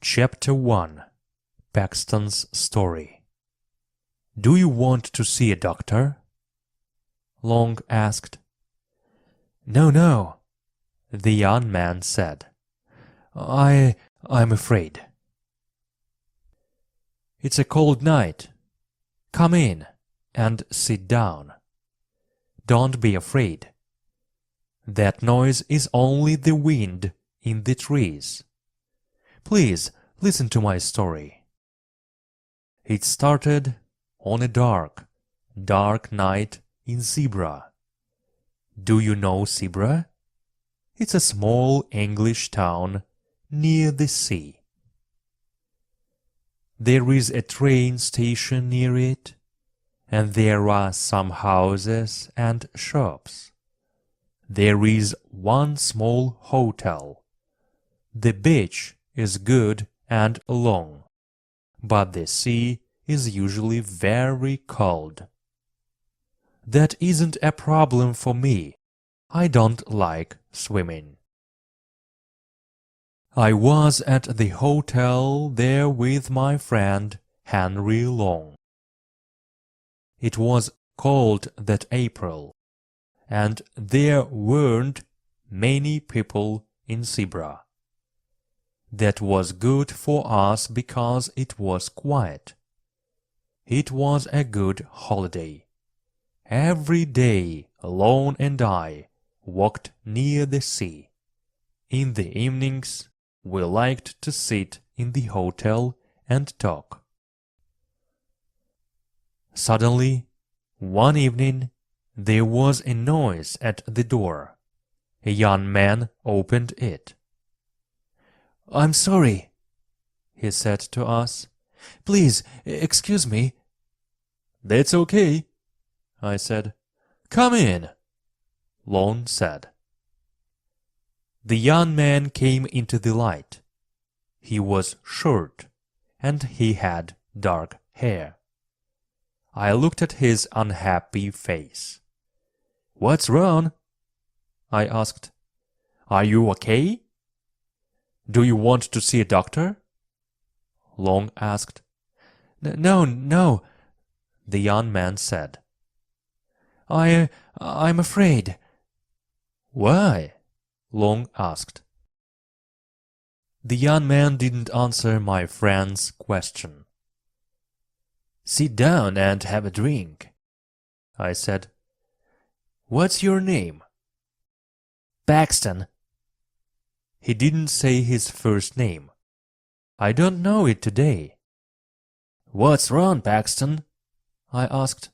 Chapter 1. Paxton's Story. "Do you want to see a doctor?" Long asked. "No, no," the young man said. I'm afraid." "It's a cold night. Come in and sit down. Don't be afraid. That noise is only the wind in the trees. Please listen to my story." It started on a dark, dark night in Zebra. Do you know Zebra? It's a small English town near the sea. There is a train station near it, and there are some houses and shops. There is one small hotel. The beach is good and long, but the sea is usually very cold. That isn't a problem for me. I don't like swimming. I was at the hotel there with my friend Henry Long. It was cold that April, and there weren't many people in Zebra. That was good for us because it was quiet. It was a good holiday. Every day Lon and I walked near the sea. In the evenings we liked to sit in the hotel and talk. Suddenly, one evening, there was a noise at the door. A young man opened it. "I'm sorry," he said to us. "Please, excuse me." "That's okay," I said. "Come in," Lon said. The young man came into the light. He was short, and he had dark hair. I looked at his unhappy face. "What's wrong?" I asked. "Are you okay? Do you want to see a doctor?" Long asked. No, the young man said. I'm afraid." "Why?" Long asked. The young man didn't answer my friend's question. "Sit down and have a drink," I said. "What's your name?" "Paxton." He didn't say his first name. I don't know it today. "What's wrong, Paxton?" I asked.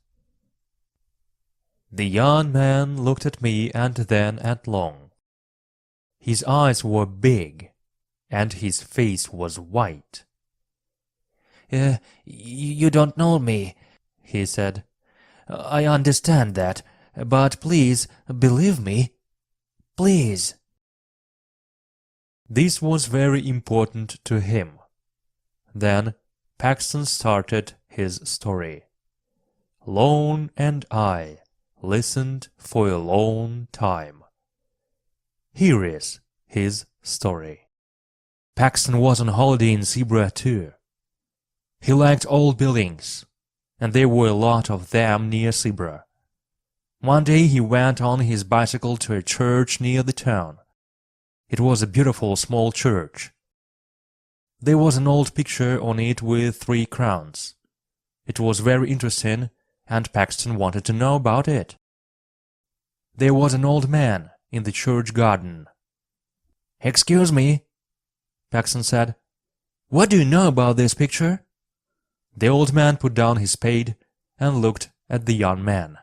The young man looked at me and then at Long. His eyes were big, and his face was white. You don't know me," he said. "I understand that, but please believe me. Please." This was very important to him. Then Paxton started his story. Lon and I listened for a long time. Here is his story. Paxton was on holiday in Zebra too. He liked old buildings, and there were a lot of them near Zebra. One day he went on his bicycle to a church near the town. It was a beautiful small church. There was an old picture on it with 3 crowns. It was very interesting, and Paxton wanted to know about it. There was an old man in the church garden. "Excuse me," Paxton said. "What do you know about this picture?" The old man put down his spade and looked at the young man.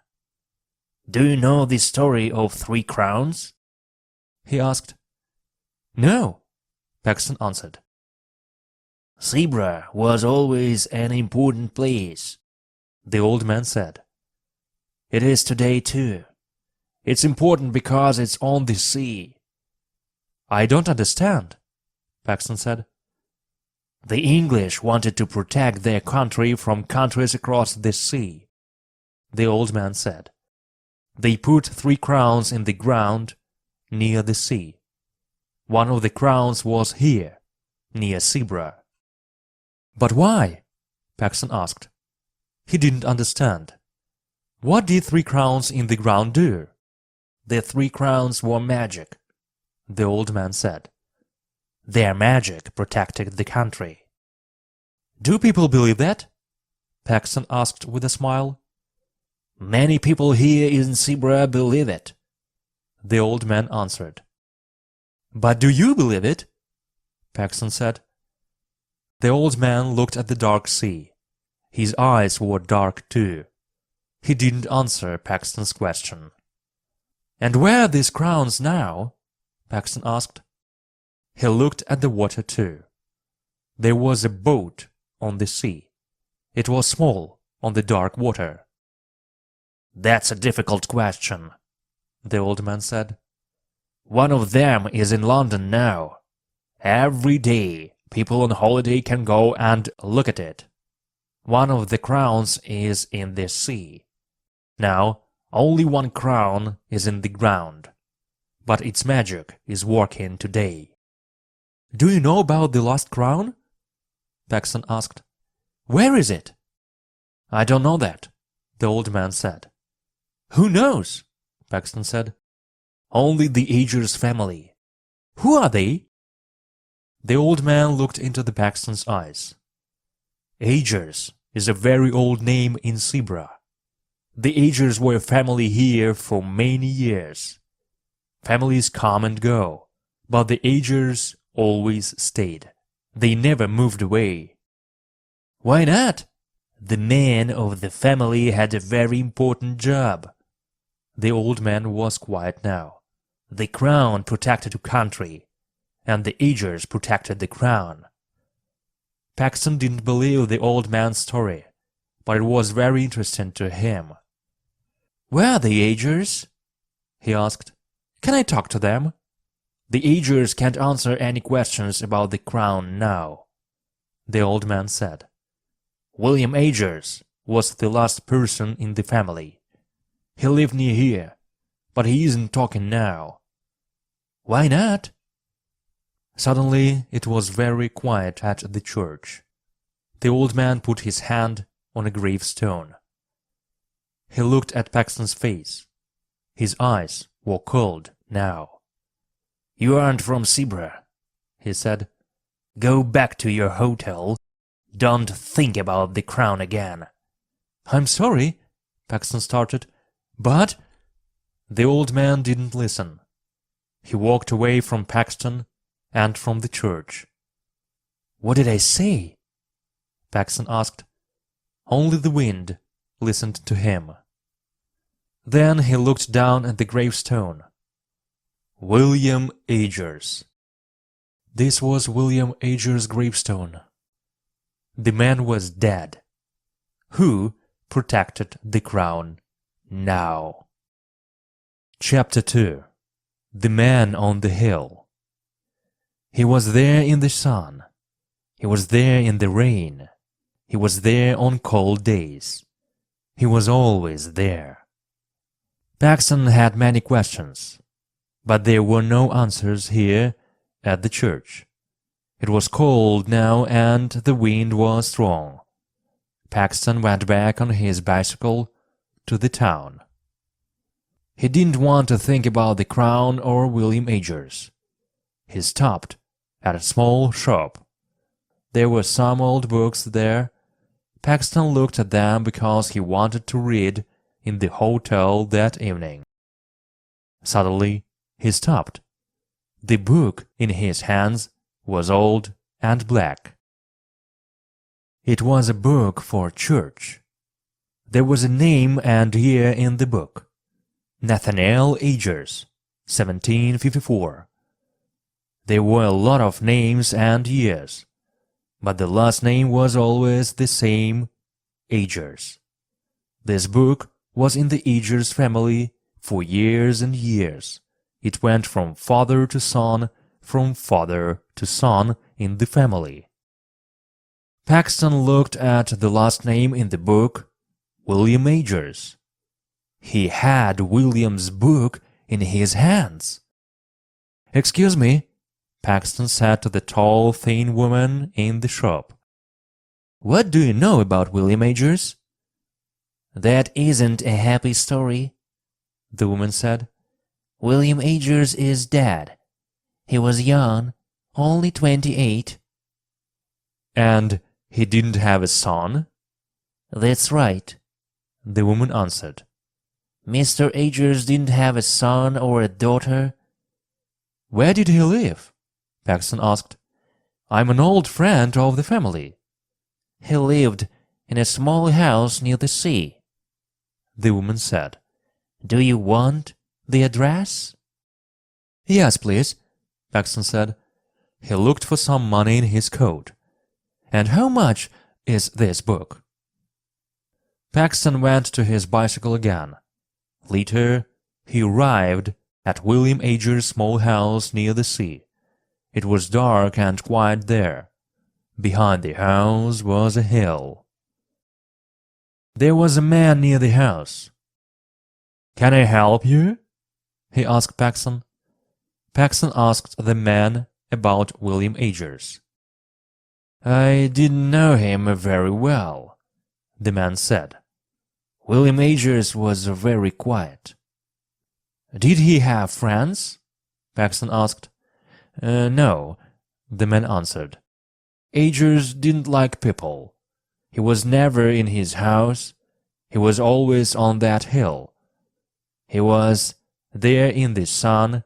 "Do you know the story of 3 crowns?" he asked. "No," Paxton answered. "Zebra was always an important place," the old man said. "It is today too. It's important because it's on the sea." "I don't understand," Paxton said. "The English wanted to protect their country from countries across the sea," the old man said. "They put 3 crowns in the ground near the sea. One of the crowns was here, near Zebra. But why? Paxton asked. He didn't understand. What did 3 crowns in the ground do? The 3 crowns were magic, the old man said. Their magic protected the country. Do people believe that? Paxton asked with a smile. Many people here in Zebra believe it, the old man answered. But do you believe it? Paxton said. The old man looked at the dark sea. His eyes were dark too. He didn't answer Paxton's question. And where are these crowns now? Paxton asked. He looked at the water too. There was a boat on the sea. It was small on the dark water. That's a difficult question, the old man said. One of them is in London now. Every day people on holiday can go and look at it. One of the crowns is in the sea. Now, only 1 crown is in the ground, but its magic is working today. Do you know about the last crown? Paxton asked. Where is it? I don't know that, the old man said. Who knows? Paxton said. Only the Agers family. Who are they? The old man looked into the Paxton's eyes. Agers is a very old name in Zebra. The Agers were a family here for many years. Families come and go, but the Agers always stayed. They never moved away. Why not? The man of the family had a very important job. The old man was quiet now. The crown protected the country, and the Agers protected the crown. Paxton didn't believe the old man's story, but it was very interesting to him. Where are the Agers? He asked. Can I talk to them? The Agers can't answer any questions about the crown now, the old man said. William Agers was the last person in the family. He lived near here, but he isn't talking now. Why not? Suddenly it was very quiet at the church. The old man put his hand on a gravestone. He looked at Paxton's face. His eyes were cold now. You aren't from Zebra, he said. Go back to your hotel. Don't think about the crown again. I'm sorry, Paxton started, but... The old man didn't listen. He walked away from Paxton and from the church. What did I say? Paxton asked. Only the wind listened to him. Then he looked down at the gravestone. William Agers. This was William Agers' gravestone. The man was dead. Who protected the crown now? Chapter 2. The Man on the Hill. He was there in the sun. He was there in the rain. He was there on cold days. He was always there. Paxton had many questions, but there were no answers here at the church. It was cold now and the wind was strong. Paxton went back on his bicycle to the town. He didn't want to think about the crown or William Agers. He stopped at a small shop. There were some old books there. Paxton looked at them because he wanted to read in the hotel that evening. Suddenly, he stopped. The book in his hands was old and black. It was a book for church. There was a name and year in the book. Nathaniel Agers, 1754. There were a lot of names and years, but the last name was always the same, Agers. This book was in the Agers family for years and years. It went from father to son, from father to son in the family. Paxton looked at the last name in the book, William Agers. He had William's book in his hands. "Excuse me," Paxton said to the tall, thin woman in the shop. "What do you know about William Agers?" "That isn't a happy story," the woman said. "William Agers is dead. He was young, only 28. "And he didn't have a son?" "That's right," the woman answered. "Mr. Agers didn't have a son or a daughter." "Where did he live?" Paxton asked. "I'm an old friend of the family." "He lived in a small house near the sea," the woman said. "Do you want the address?" "Yes, please," Paxton said. He looked for some money in his coat. "And how much is this book?" Paxton went to his bicycle again. Later, he arrived at William Agers' small house near the sea. It was dark and quiet there. Behind the house was a hill. There was a man near the house. "Can I help you?" he asked Paxton. Paxton asked the man about William Agers. "I didn't know him very well," the man said. "William Agers was very quiet." "Did he have friends?" Paxton asked. No," the man answered. "Agers didn't like people. He was never in his house. He was always on that hill. He was there in the sun.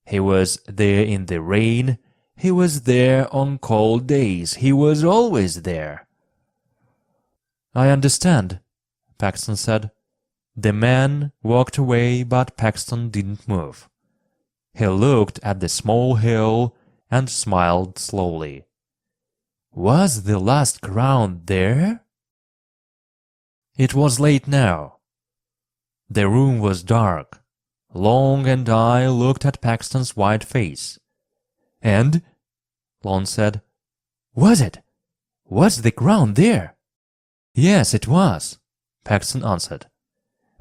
He was there in the rain. He was there on cold days. He was always there." "I understand," Paxton said. The man walked away, but Paxton didn't move. He looked at the small hill and smiled slowly. Was the last crown there? It was late now. The room was dark. Long and I looked at Paxton's white face. "And?" Long said. "Was it? Was the crown there?" "Yes, it was," Paxton answered.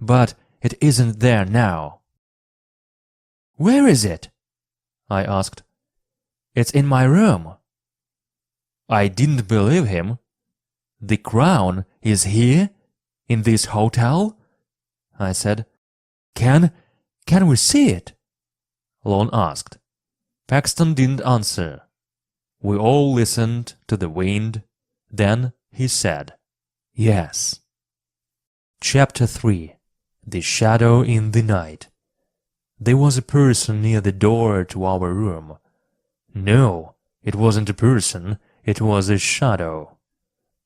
"But it isn't there now." "Where is it?" I asked. "It's in my room." I didn't believe him. "The crown is here? In this hotel?" I said. Can we see it?" Lon asked. Paxton didn't answer. We all listened to the wind. Then he said, "Yes." Chapter 3. The Shadow in the Night. There was a person near the door to our room. No, it wasn't a person, it was a shadow.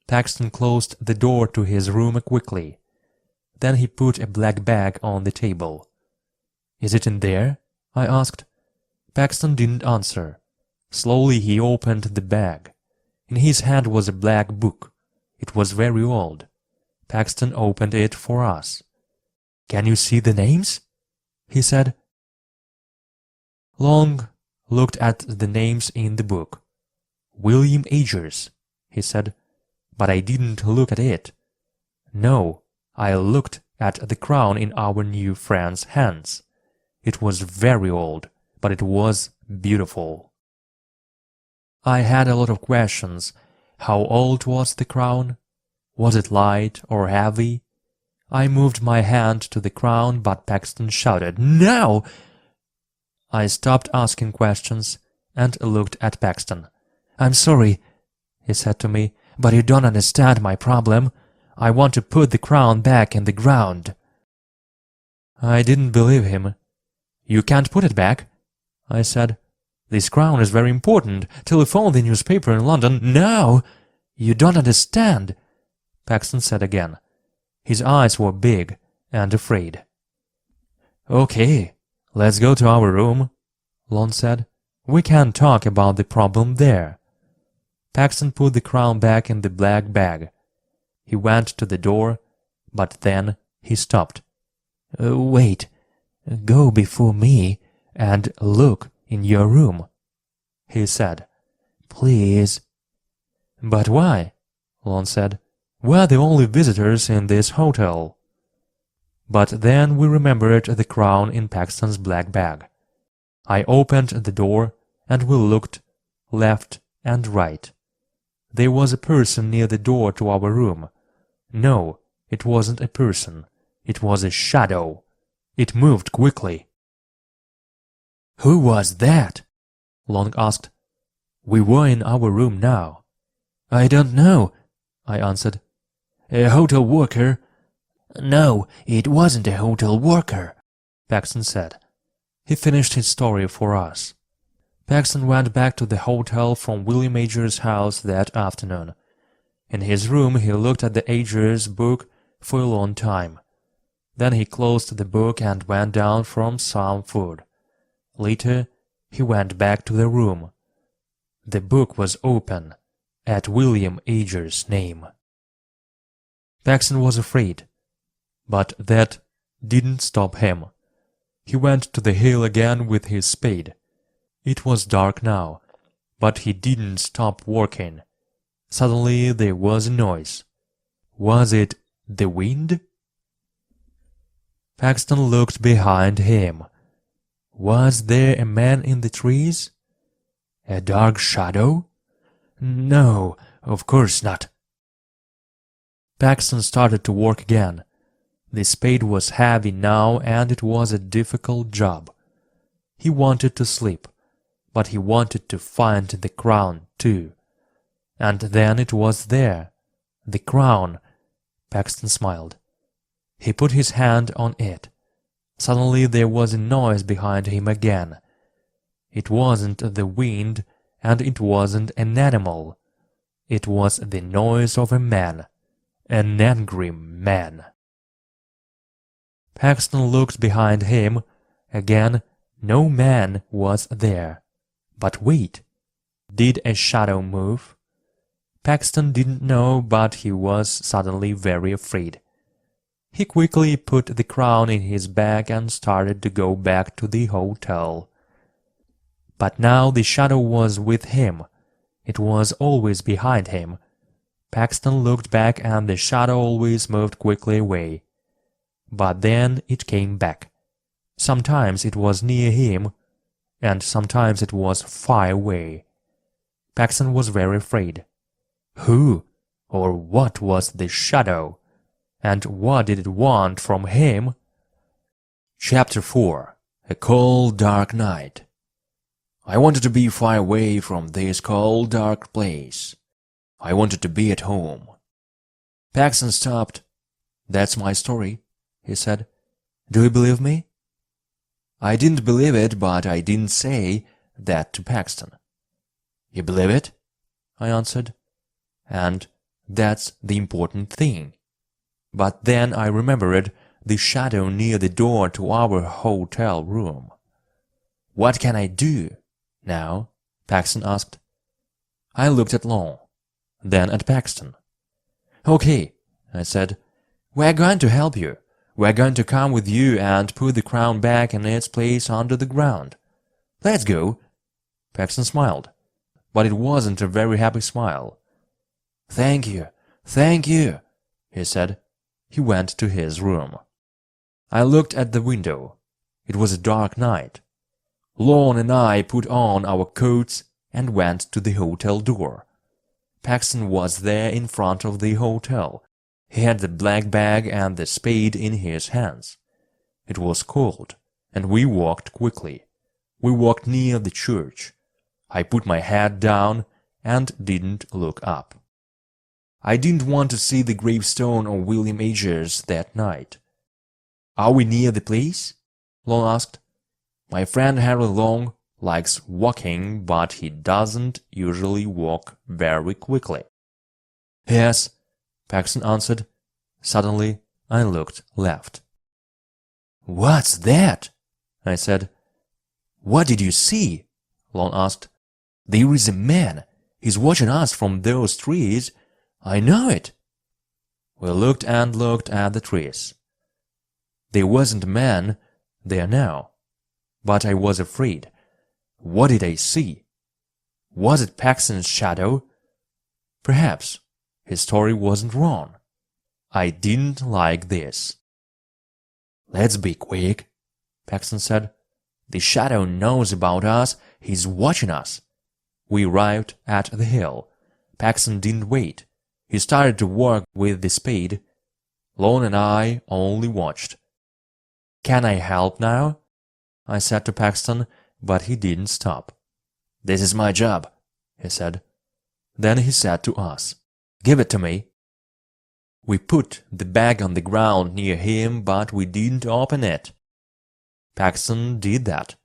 Paxton closed the door to his room quickly. Then he put a black bag on the table. "Is it in there?" I asked. Paxton didn't answer. Slowly he opened the bag. In his hand was a black book. It was very old. Paxton opened it for us. "Can you see the names?" he said. Long looked at the names in the book. "William Agers," he said, but I didn't look at it. No, I looked at the crown in our new friend's hands. It was very old, but it was beautiful. I had a lot of questions. How old was the crown? Was it light or heavy? I moved my hand to the crown, but Paxton shouted, "No!" I stopped asking questions and looked at Paxton. "I'm sorry," he said to me, "but you don't understand my problem. I want to put the crown back in the ground." I didn't believe him. "You can't put it back," I said. "This crown is very important. Telephone the newspaper in London." "No, you don't understand," Paxton said again. His eyes were big and afraid. "Okay, let's go to our room," Lon said. "We can talk about the problem there." Paxton put the crown back in the black bag. He went to the door, but then he stopped. "Wait, go before me and look in your room," he said. "Please." "But why?" Lon said. "We're the only visitors in this hotel." But then we remembered the crown in Paxton's black bag. I opened the door and we looked left and right. There was a person near the door to our room. No, it wasn't a person. It was a shadow. It moved quickly. "Who was that?" Long asked. "We were in our room now." "I don't know," I answered. "A hotel worker?" "No, it wasn't a hotel worker," Paxton said. He finished his story for us. Paxton went back to the hotel from William Ager's house that afternoon. In his room he looked at the Ager's book for a long time. Then he closed the book and went down for some food. Later he went back to the room. The book was open, at William Ager's name. Paxton was afraid, but that didn't stop him. He went to the hill again with his spade. It was dark now, but he didn't stop working. Suddenly there was a noise. Was it the wind? Paxton looked behind him. Was there a man in the trees? A dark shadow? No, of course not. Paxton started to work again. The spade was heavy now and it was a difficult job. He wanted to sleep, but he wanted to find the crown too. And then it was there, the crown. Paxton smiled. He put his hand on it. Suddenly there was a noise behind him again. It wasn't the wind, and it wasn't an animal. It was the noise of a man, an angry man. Paxton looked behind him. Again, no man was there. But wait, did a shadow move? Paxton didn't know, but he was suddenly very afraid. He quickly put the crown in his bag and started to go back to the hotel. But now the shadow was with him. It was always behind him. Paxton looked back and the shadow always moved quickly away. But then it came back. Sometimes it was near him, and sometimes it was far away. Paxton was very afraid. Who or what was the shadow? And what did it want from him? Chapter 4. A cold, dark night. I wanted to be far away from this cold, dark place. I wanted to be at home. Paxton stopped. "That's my story," he said. "Do you believe me?" I didn't believe it, but I didn't say that to Paxton. "You believe it?" I answered. "And that's the important thing." But then I remembered the shadow near the door to our hotel room. "What can I do now?" Paxton asked. I looked at Long, then at Paxton. "Okay," I said. "We're going to help you. We're going to come with you and put the crown back in its place under the ground. Let's go." Paxton smiled, but it wasn't a very happy smile. Thank you, he said. He went to his room. I looked at the window. It was a dark night. Lorne and I put on our coats and went to the hotel door. Paxton was there in front of the hotel. He had the black bag and the spade in his hands. It was cold, and we walked quickly. We walked near the church. I put my head down and didn't look up. I didn't want to see the gravestone of William Agers that night. "Are we near the place?" Long asked. "My friend Harry Long likes walking, but he doesn't usually walk very quickly." "Yes," Paxton answered. Suddenly, I looked left. "What's that?" I said. "What did you see?" Long asked. "There is a man. He's watching us from those trees. I know it." We looked and looked at the trees. There wasn't a man there now, but I was afraid. What did I see? Was it Paxton's shadow? Perhaps his story wasn't wrong. I didn't like this. "Let's be quick," Paxton said. "The shadow knows about us. He's watching us. We arrived at the hill. Paxton didn't wait. He started to work with the spade. Lon and I only watched. "Can I help now?" I said to Paxton, but he didn't stop. "This is my job," he said. Then he said to us, "Give it to me." We put the bag on the ground near him, but we didn't open it. Paxton did that.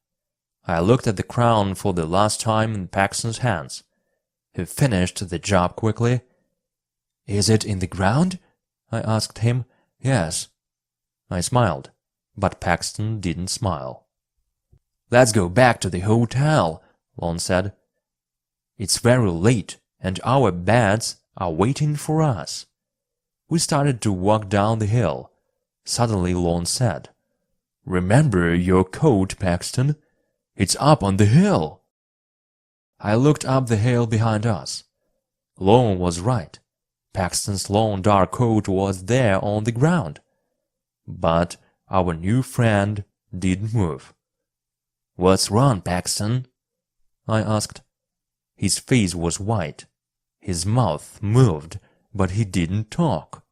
I looked at the crown for the last time in Paxton's hands. He finished the job quickly. "Is it in the ground?" I asked him. "Yes." I smiled, but Paxton didn't smile. "Let's go back to the hotel," Lon said. "It's very late, and our beds are waiting for us." We started to walk down the hill. Suddenly Lon said, "Remember your coat, Paxton. It's up on the hill." I looked up the hill behind us. Lon was right. Paxton's long dark coat was there on the ground. But our new friend didn't move. "What's wrong, Paxton?" I asked. His face was white. His mouth moved, but he didn't talk.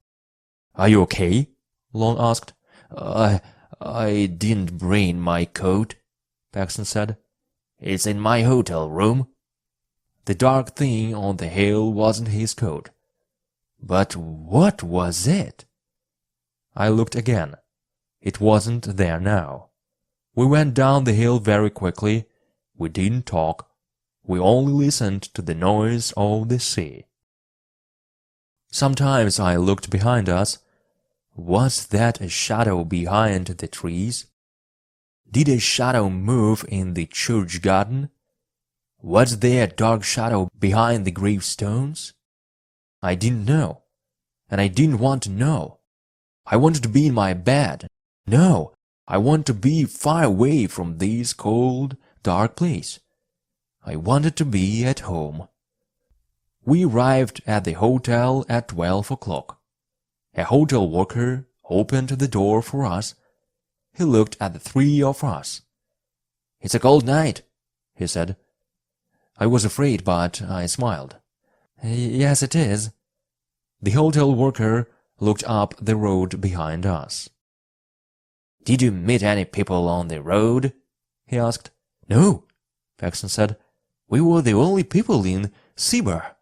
"Are you okay?" Lon asked. I didn't bring my coat," Paxton said. "It's in my hotel room." The dark thing on the hill wasn't his coat. But what was it? I looked again. It wasn't there now. We went down the hill very quickly. We didn't talk. We only listened to the noise of the sea. Sometimes I looked behind us. Was that a shadow behind the trees? Did a shadow move in the church garden? Was there a dark shadow behind the gravestones? I didn't know, and I didn't want to know. I wanted to be in my bed. No, I want to be far away from this cold, dark place. I wanted to be at home. We arrived at the hotel at 12 o'clock. A hotel worker opened the door for us. He looked at the three of us. "It's a cold night," he said. I was afraid, but I smiled. "Yes, it is." The hotel worker looked up the road behind us. "Did you meet any people on the road?" he asked. "No," Paxton said. "We were the only people in Seabar."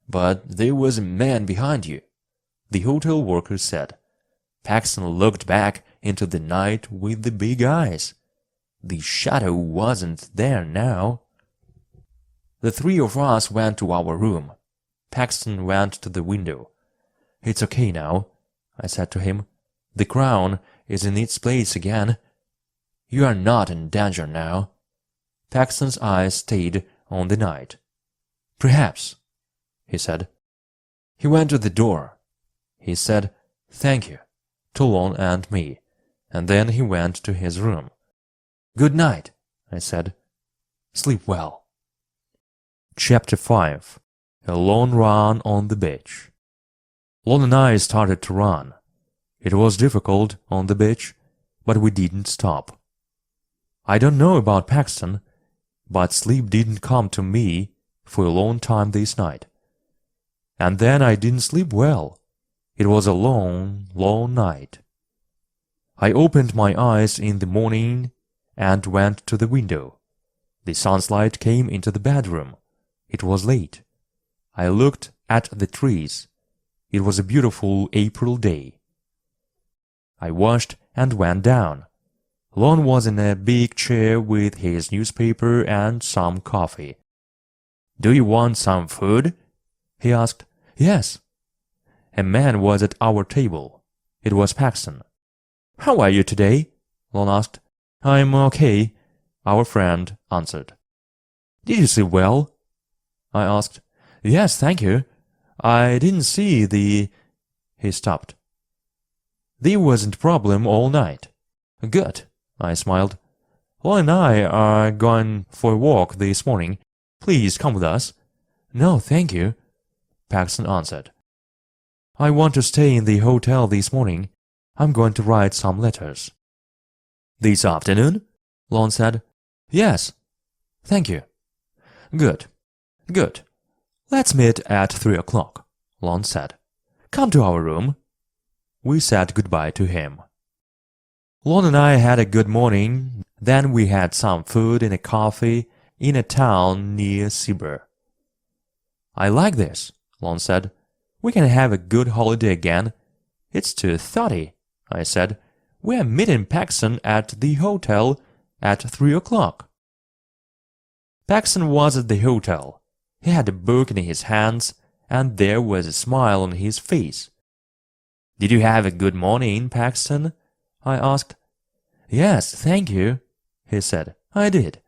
"But there was a man behind you," the hotel worker said. Paxton looked back into the night with the big eyes. The shadow wasn't there now. The three of us went to our room. Paxton went to the window. "It's okay now," I said to him. "The crown is in its place again. You are not in danger now." Paxton's eyes stayed on the night. "Perhaps," he said. He went to the door. He said, "Thank you," to Lon and me, and then he went to his room. "Good night," I said. "Sleep well." Chapter 5. A long run on the beach. Lon and I started to run. It was difficult on the beach, but we didn't stop. I don't know about Paxton, but sleep didn't come to me for a long time this night. And then I didn't sleep well. It was a long, long night. I opened my eyes in the morning and went to the window. The sunlight came into the bedroom. It was late. I looked at the trees. It was a beautiful April day. I washed and went down. Lon was in a big chair with his newspaper and some coffee. "Do you want some food?" he asked. "Yes." A man was at our table. It was Paxton. "How are you today?" Lon asked. "I'm okay," our friend answered. "Did you sleep well?" I asked. "Yes, thank you. I didn't see the—" He stopped. "There wasn't a problem all night." "Good," I smiled. "Lon and I are going for a walk this morning. Please come with us." "No, thank you," Paxton answered. "I want to stay in the hotel this morning. I'm going to write some letters." "This afternoon?" Lon said. "Yes." Thank you. Good. Good. Let's meet at 3 o'clock, Lon said. Come to our room. We said goodbye to him. Lon and I had a good morning. Then we had some food and a coffee in a town near Sibir. I like this, Lon said. We can have a good holiday again. It's 2:30, I said. We are meeting Paxton at the hotel at 3 o'clock. Paxton was at the hotel. He had a book in his hands, and there was a smile on his face. Did you have a good morning, Paxton? I asked. Yes, thank you, he said. I did.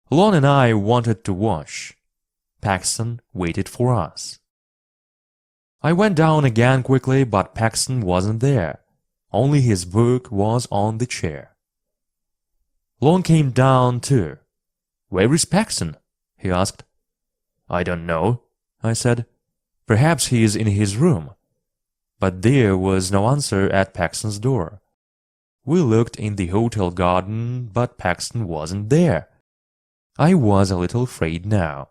Lon and I wanted to wash. Paxton waited for us. I went down again quickly, but Paxton wasn't there. Only his book was on the chair. Lon came down too. Where is Paxton? He asked. I don't know, I said. Perhaps he is in his room. But there was no answer at Paxton's door. We looked in the hotel garden, but Paxton wasn't there. I was a little afraid now.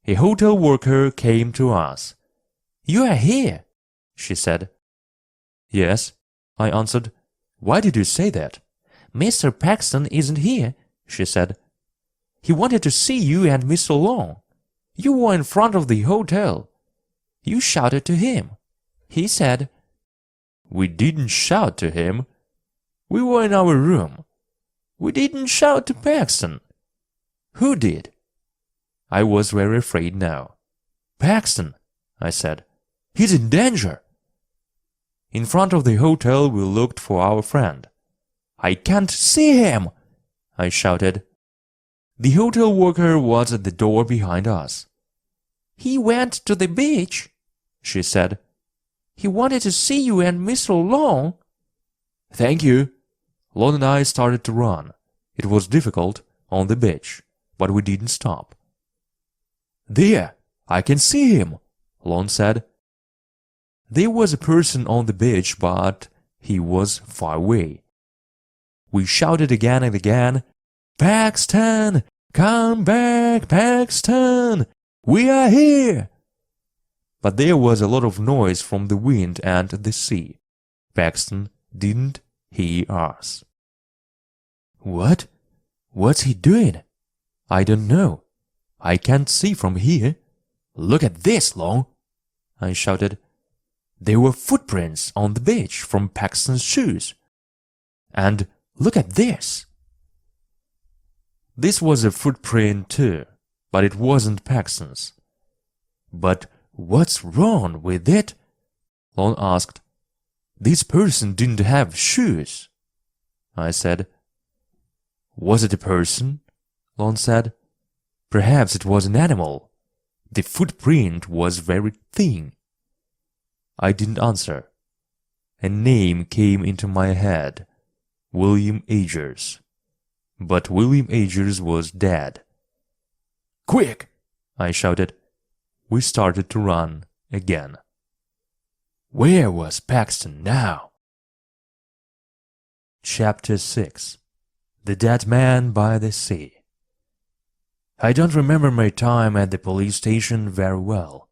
A hotel worker came to us. You are here, she said. Yes, I answered. Why did you say that? Mr. Paxton isn't here, she said. He wanted to see you and Mr. Long. You were in front of the hotel. You shouted to him. He said, We didn't shout to him. We were in our room. We didn't shout to Paxton. Who did? I was very afraid now. Paxton, I said. He's in danger. In front of the hotel we looked for our friend. I can't see him, I shouted. The hotel worker was at the door behind us. He went to the beach, she said. He wanted to see you and Mr. Long. Thank you. Lon and I started to run. It was difficult on the beach, but we didn't stop. There, I can see him, Lon said. There was a person on the beach, but he was far away. We shouted again and again, Paxton! Come back, Paxton! We are here! But there was a lot of noise from the wind and the sea. Paxton didn't hear us. What? What's he doing? I don't know. I can't see from here. Look at this, Long! I shouted. There were footprints on the beach from Paxton's shoes. And look at this. This was a footprint too, but it wasn't Paxton's. But what's wrong with it? Lon asked. This person didn't have shoes, I said. Was it a person? Lon said. Perhaps it was an animal. The footprint was very thin. I didn't answer. A name came into my head. William Agers. But William Agers was dead. Quick! I shouted. We started to run again. Where was Paxton now? Chapter 6. The Dead Man by the Sea. I don't remember my time at the police station very well.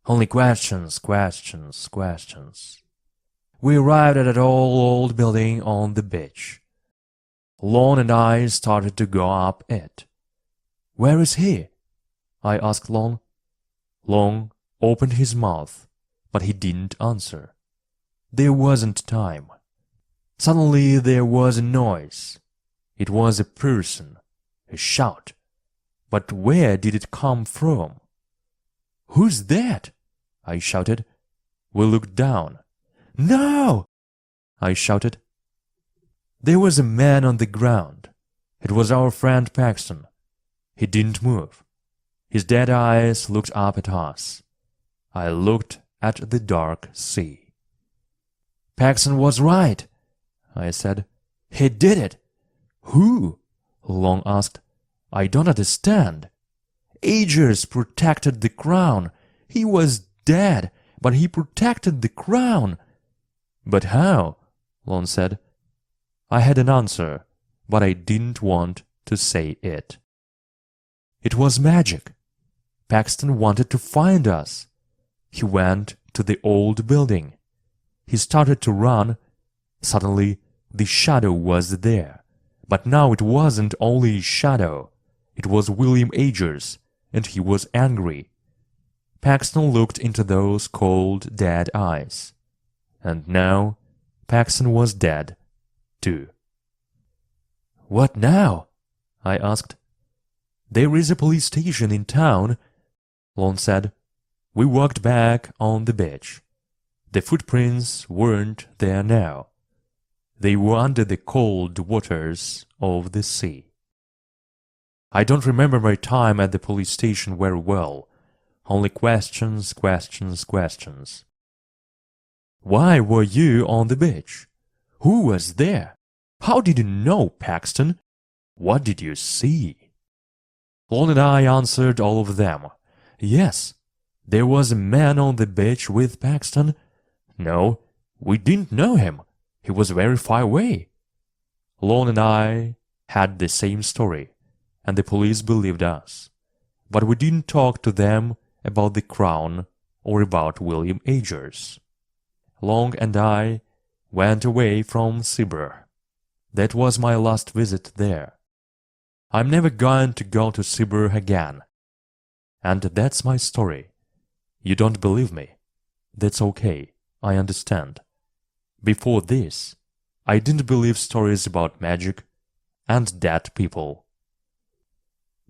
Only questions, questions, questions. We arrived at an old building on the beach. Lon and I started to go up it. Where is he? I asked Lon. Lon opened his mouth, but he didn't answer. There wasn't time. Suddenly there was a noise. It was a person, a shout. But where did it come from? Who's that? I shouted. We looked down. No! I shouted. There was a man on the ground. It was our friend Paxton. He didn't move. His dead eyes looked up at us. I looked at the dark sea. Paxton was right, I said. He did it. Who? Long asked. I don't understand. Agers protected the crown. He was dead, but he protected the crown. But how? Lon said. I had an answer, but I didn't want to say it. It was magic. Paxton wanted to find us. He went to the old building. He started to run. Suddenly, the shadow was there. But now it wasn't only a shadow. It was William Agers, and he was angry. Paxton looked into those cold, dead eyes. And now, Paxton was dead, too. "What now?" I asked. "There is a police station in town," Lon said. We walked back on the beach. The footprints weren't there now. They were under the cold waters of the sea. I don't remember my time at the police station very well. Only questions, questions, questions. Why were you on the beach? Who was there? How did you know, Paxton? What did you see? Lon and I answered all of them. Yes, there was a man on the beach with Paxton. No, we didn't know him. He was very far away. Lon and I had the same story, and the police believed us. But we didn't talk to them about the crown or about William Agers. Lon and I went away from Sibir. That was my last visit there. I'm never going to go to Sibir again. And that's my story. You don't believe me? That's okay, I understand. Before this, I didn't believe stories about magic and dead people.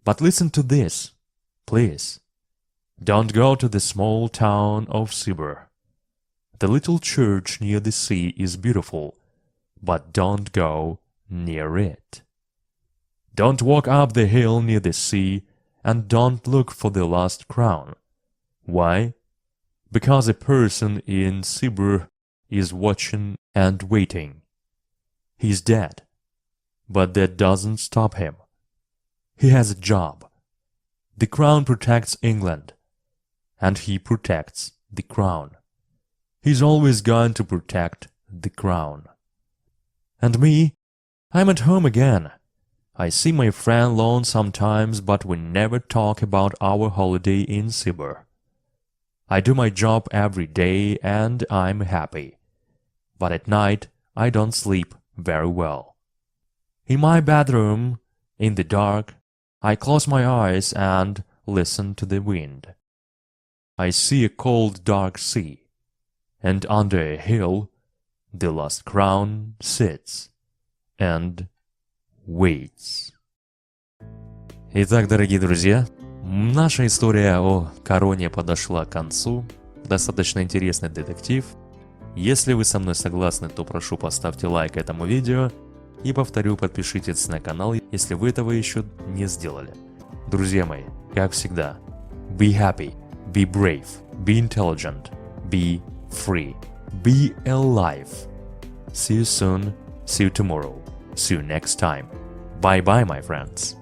But listen to this, please. Don't go to the small town of Sibir. The little church near the sea is beautiful, but don't go near it. Don't walk up the hill near the sea, and don't look for the lost crown. Why? Because a person in Sibir is watching and waiting. He's dead, but that doesn't stop him. He has a job. The crown protects England, and he protects the crown. He's always going to protect the crown. And me, I'm at home again. I see my friend Lon sometimes, but we never talk about our holiday in Sibir. I do my job every day and I'm happy. But at night, I don't sleep very well. In my bedroom, in the dark, I close my eyes and listen to the wind. I see a cold, dark sea, and under a hill, the lost crown sits and waits. Итак, дорогие друзья, наша история о Короне подошла к концу. Достаточно интересный детектив. Если вы со мной согласны, то прошу поставьте лайк этому видео. И повторю, подпишитесь на канал, если вы этого еще не сделали. Друзья мои, как всегда, be happy, be brave, be intelligent, be free, be alive. See you soon, see you tomorrow, see you next time. Bye bye, my friends.